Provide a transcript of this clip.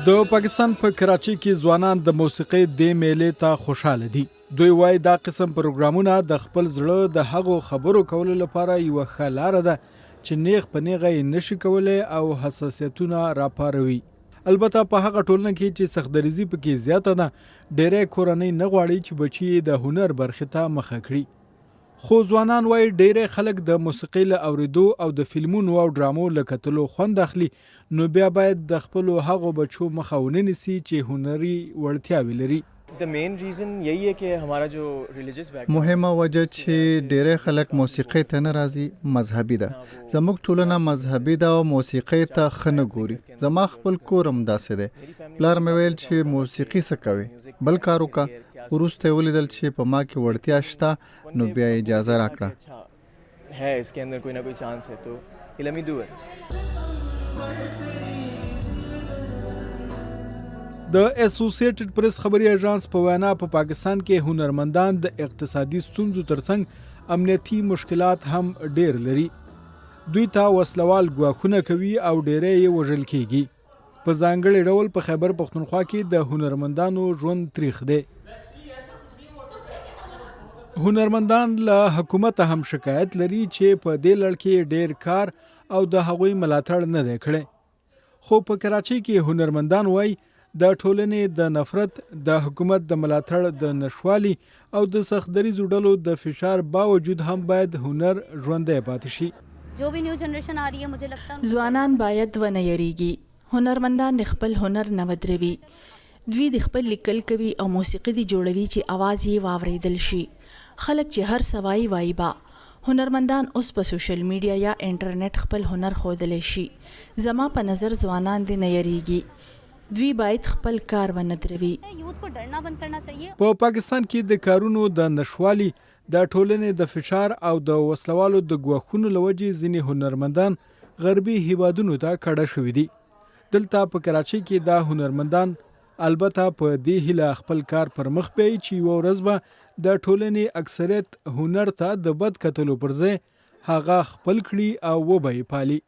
د پاکستان په کراچۍ کې ځوانان د موسیقۍ د میلې ته خوشاله دي. دوی وایي دا قسم پروګرامونه د خپل زړه د هغو خبرو کولو لپاره یوه ښه لاره ده چې نیغ په نیغه یې نشي کولی او حساسیتونه راپاروي. البته په هغه ټولنه کې چې سختدریزي پکې زیاته ده، ډېری کورنۍ نه غواړي چې بچي یې د هنر برخې ته مخه کړي. خو ځوانان وایي ډېری خلک د موسیقۍ له اورېدو او د فلمونو او ډرامو له کتلو خوند اخلي، نو بیا باید د خپلو هغو بچو مخه ونه نیسي چې هنري وړتیاوې لري. مهمه وجه چې ډېری خلک موسیقۍ ته نه راځي مذهبي ده. زموږ ټولنه مذهبي ده او موسیقۍ ته ښه نه ګوري. زما خپل کور هم داسې دی. پلار مې ویل چې موسیقي څه کوي، بل کار وکړه. وروسته یې ولیدل چې په ما کې وړتیا شته، نو بیا یې اجازه راکړه. د اسوسییټډ پریس خبري اژانس په وینا په پاکستان کې هنرمندان د اقتصادي ستونزو ترڅنګ امنیتي مشکلات هم ډېر لري. دوی ته وسلوال ګواښونه کوي او ډېری یې وژل کیږي. په ځانګړي ډول په خیبر پښتونخوا کې د هنرمندانو ژوند تریخ دی. هنرمندان له حکومت هم شکایت لري چې په دې لړ کې ډېر کار او د هغوی ملاتړ نه دی کړی. خو په کراچۍ کې هنرمندان وایي د ټولنې د نفرت، د حکومت د ملاتړ د نشوالي او د سختدریزو ډلو د فشار باوجود هم باید هنر ژوندی پاتې شي. ځوانان باید ونه یریږي. هنرمندان خپل هنر نه ودروي. دوی د خپل لیکل کوي او موسیقي دی جوړوي چې आवाज یې واوریدل شي. خلک چې هر سوای وای با. هنرمندان اوس په سوشل میډیا یا انټرنیټ خپل هنر ښودلی شي. زما په نظر ځوانان دی نه یریږي. دوی باید خپل کار ونه دروي. په پاکستان کې د کارونو د نشوالي، د ټولنې د فشار او د وسلوالو د ګواښونو له وجې ځینې هنرمندان غربي هیوادونو ته کډه شوي دي. دلته په کراچۍ کې دا هنرمندان البته په دې هیله خپل کار پر مخ بیایي چې یوه ورځ به د ټولنې اکثریت هنر ته د بد کتلو پر ځای هغه خپل کړي او وبه یې پالي.